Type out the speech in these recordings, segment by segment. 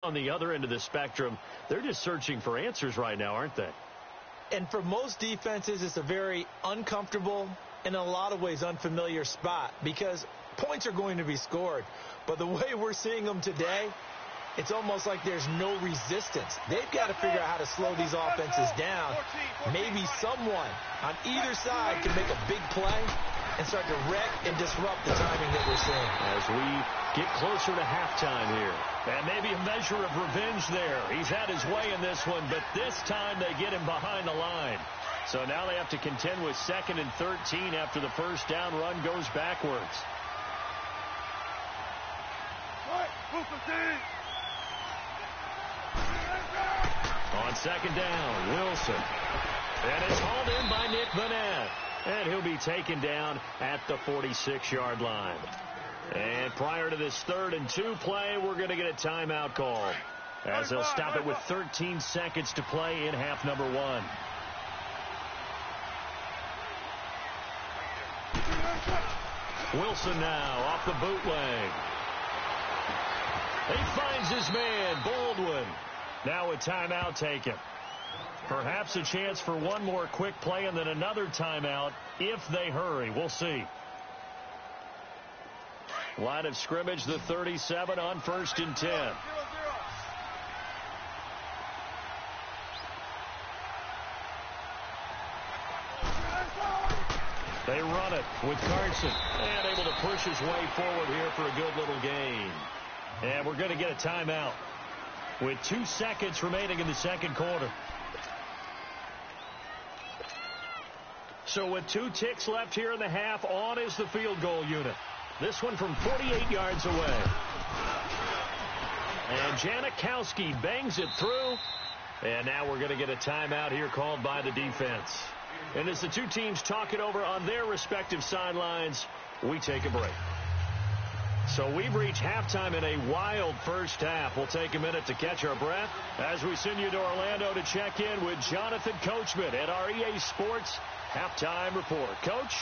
On the other end of the spectrum, they're just searching for answers right now, aren't they? And for most defenses, it's a very uncomfortable and in a lot of ways unfamiliar spot because points are going to be scored. But the way we're seeing them today, it's almost like there's no resistance. They've got to figure out how to slow these offenses down. Maybe someone on either side can make a big play and start to wreck and disrupt the timing that we're seeing. As we get closer to halftime here. And maybe a measure of revenge there. He's had his way in this one, but this time they get him behind the line. So now they have to contend with 2nd and 13 after the first down run goes backwards. On 2nd down, Wilson. And it's hauled in by Nick Vannett. And he'll be taken down at the 46-yard line. And prior to this 3rd and 2 play, we're going to get a timeout call as they'll stop it with 13 seconds to play in half number 1. Wilson now off the bootleg. He finds his man, Baldwin. Now a timeout taken. Perhaps a chance for one more quick play and then another timeout if they hurry. We'll see. Line of scrimmage, the 37 on 1st and 10. They run it with Carson and able to push his way forward here for a good little gain. And we're going to get a timeout with 2 seconds remaining in the 2nd quarter. So with 2 ticks left here in the half, on is the field goal unit. This one from 48 yards away. And Janikowski bangs it through. And now we're going to get a timeout here called by the defense. And as the two teams talk it over on their respective sidelines, we take a break. So we've reached halftime in a wild first half. We'll take a minute to catch our breath as we send you to Orlando to check in with Jonathan Coachman at our EA Sports Halftime Report. Coach?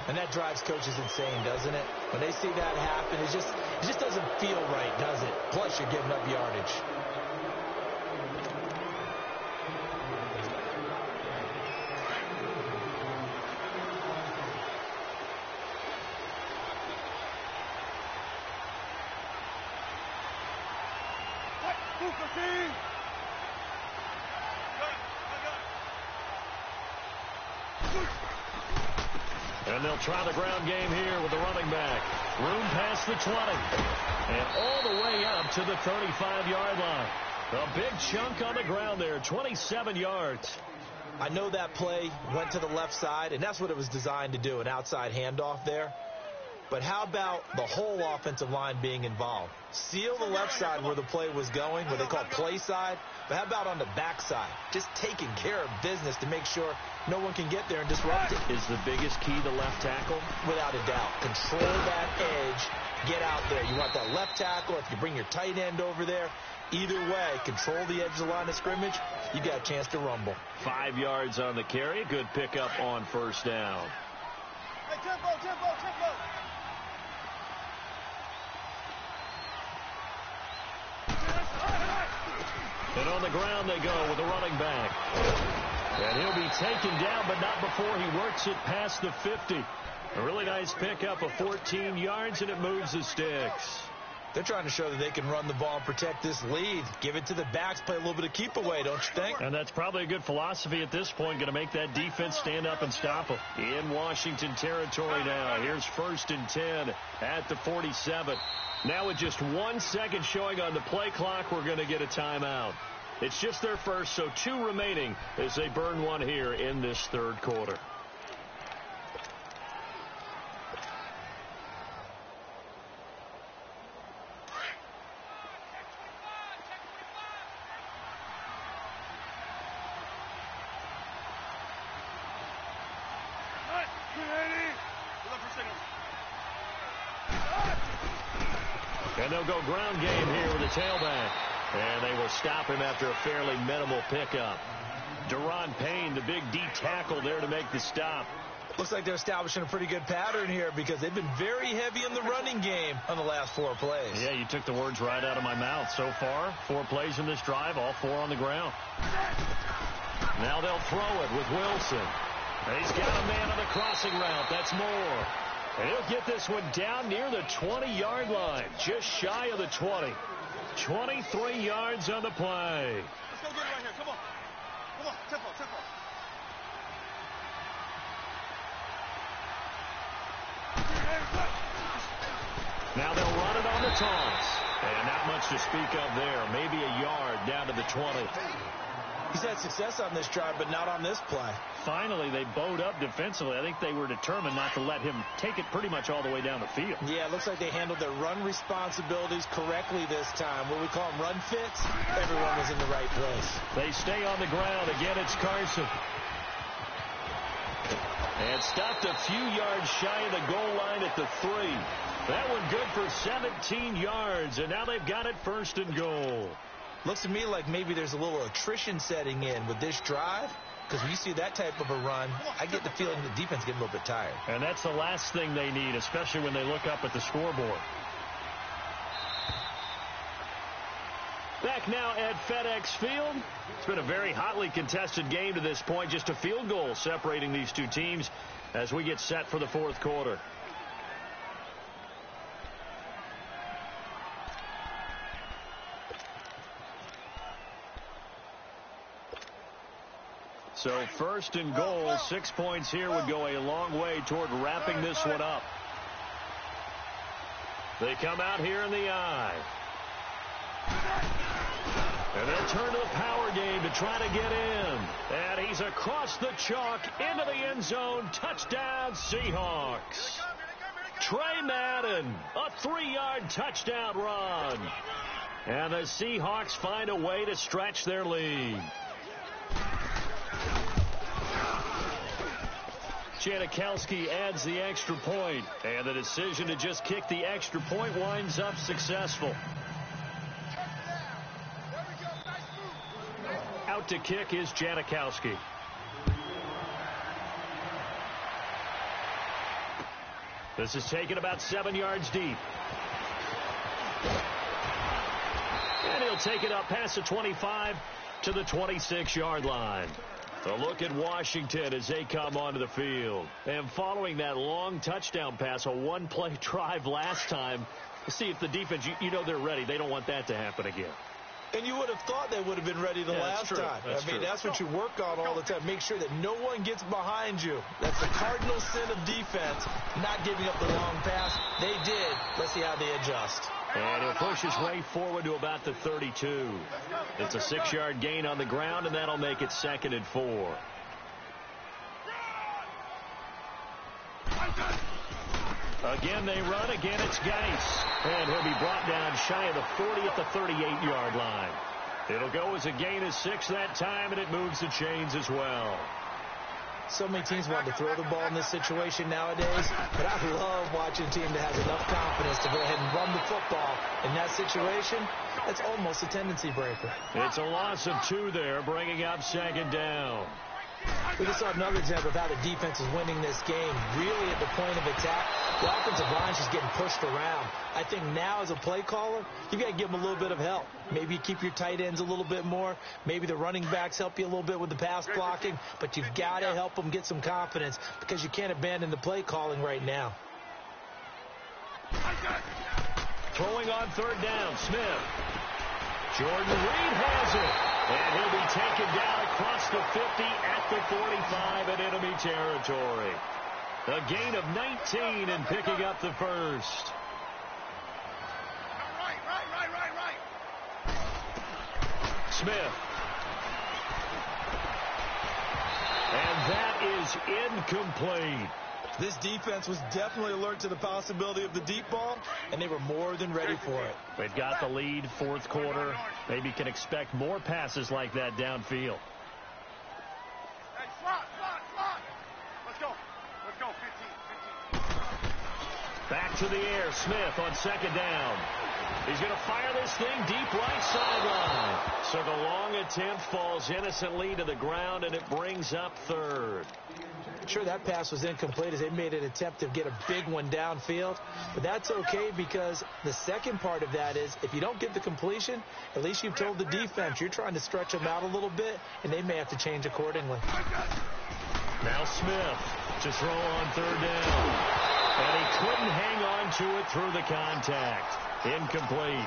And that drives coaches insane, doesn't it? When they see that happen, it just doesn't feel right, does it? Plus, you're giving up yardage. And they'll try the ground game here with the running back. Room past the 20. And all the way up to the 35-yard line. A big chunk on the ground there, 27 yards. I know that play went to the left side, and that's what it was designed to do, an outside handoff there. But how about the whole offensive line being involved? Seal the left side where the play was going, what they call play side. But how about on the back side? Just taking care of business to make sure no one can get there and disrupt it. Is the biggest key the left tackle? Without a doubt. Control that edge. Get out there. You want that left tackle. If you bring your tight end over there, either way, control the edge of the line of scrimmage. You got a chance to rumble. 5 yards on the carry. Good pickup on first down. Hey, tempo. And on the ground they go with the running back. And he'll be taken down, but not before he works it past the 50. A really nice pickup of 14 yards, and it moves the sticks. They're trying to show that they can run the ball and protect this lead. Give it to the backs, play a little bit of keep away, don't you think? And that's probably a good philosophy at this point, going to make that defense stand up and stop them. In Washington territory now. Here's 1st and 10 at the 47. Now with just 1 second showing on the play clock, we're going to get a timeout. It's just their first, so 2 remaining as they burn one here in this 3rd quarter. And they'll go ground game here with the tailback. And they will stop him after a fairly minimal pickup. Daron Payne, the big D tackle there to make the stop. Looks like they're establishing a pretty good pattern here because they've been very heavy in the running game on the last 4 plays. Yeah, you took the words right out of my mouth. So far, 4 plays in this drive, all 4 on the ground. Now they'll throw it with Wilson. He's got a man on the crossing route. That's Moore. And he'll get this one down near the 20-yard line, just shy of the 20. 23 yards on the play. Let's go get it right here. Come on. Come on. Tempo, tempo. Now they'll run it on the toss. And not much to speak of there. Maybe a yard down to the 20. He's had success on this drive, but not on this play. Finally, they bowed up defensively. I think they were determined not to let him take it pretty much all the way down the field. Yeah, it looks like they handled their run responsibilities correctly this time. What we call them run fits, everyone was in the right place. They stay on the ground. Again, it's Carson. And stopped a few yards shy of the goal line at the 3. That one good for 17 yards, and now they've got it 1st and goal. Looks to me like maybe there's a little attrition setting in with this drive, because when you see that type of a run, I get the feeling the defense getting a little bit tired. And that's the last thing they need, especially when they look up at the scoreboard. Back now at FedEx Field. It's been a very hotly contested game to this point. Just a field goal separating these two teams as we get set for the 4th quarter. So 1st and goal, 6 points here would go a long way toward wrapping this one up. They come out here in the I. And they'll turn to the power game to try to get in. And he's across the chalk into the end zone. Touchdown, Seahawks. Trey Madden, a 3-yard touchdown run. And the Seahawks find a way to stretch their lead. Janikowski adds the extra point, and the decision to just kick the extra point winds up successful. Out to kick is Janikowski. This is taken about 7 yards deep. And he'll take it up past the 25 to the 26-yard line. A look at Washington as they come onto the field. And following that long touchdown pass, a 1-play drive last time, see if the defense, you know they're ready. They don't want that to happen again. And you would have thought they would have been ready the last time. That's what you work on all the time. Make sure that no one gets behind you. That's the cardinal sin of defense, not giving up the long pass. They did. Let's see how they adjust. And he'll push his way forward to about the 32. It's a 6-yard gain on the ground, and that'll make it 2nd and 4. Again, they run. Again, it's Geis. And he'll be brought down shy of the 40 at the 38-yard line. It'll go as a gain of 6 that time, and it moves the chains as well. So many teams want to throw the ball in this situation nowadays, but I love watching a team that has enough confidence to go ahead and run the football. In that situation, that's almost a tendency breaker. It's a loss of 2 there, bringing up 2nd down. We just saw another example of how the defense is winning this game. Really at the point of attack, the offensive line's just getting pushed around. I think now as a play caller, you've got to give them a little bit of help. Maybe you keep your tight ends a little bit more. Maybe the running backs help you a little bit with the pass blocking. But you've got to help them get some confidence because you can't abandon the play calling right now. Throwing on 3rd down, Smith. Jordan Reed has it. And he'll be taken down across the 50 at the 45 in enemy territory. A gain of 19 and picking up the 1st. Right. Smith. And that is incomplete. This defense was definitely alert to the possibility of the deep ball, and they were more than ready for it. They've got the lead, 4th quarter. Maybe can expect more passes like that downfield. Hey, slot. Let's go, 15. Back to the air, Smith on 2nd down. He's going to fire this thing deep right sideline. So the long attempt falls innocently to the ground, and it brings up third. Sure, that pass was incomplete as they made an attempt to get a big one downfield. But that's okay because the second part of that is if you don't get the completion, at least you've told the defense you're trying to stretch them out a little bit, and they may have to change accordingly. Now Smith to throw on third down. And he couldn't hang on to it through the contact. Incomplete.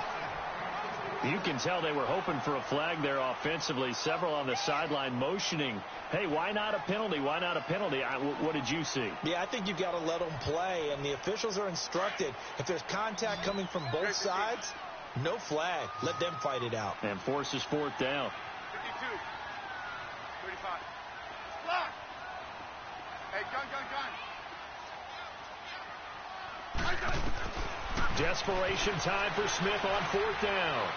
You can tell they were hoping for a flag there offensively. Several on the sideline motioning, hey, why not a penalty? Why not a penalty? What did you see? Yeah, I think you've got to let them play, and the officials are instructed. If there's contact coming from both sides, no flag. Let them fight it out. And forces fourth down. 52. 35. Block. Hey, gun. Desperation time for Smith on fourth down.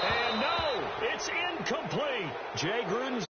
And no, it's incomplete. Jay Gruden's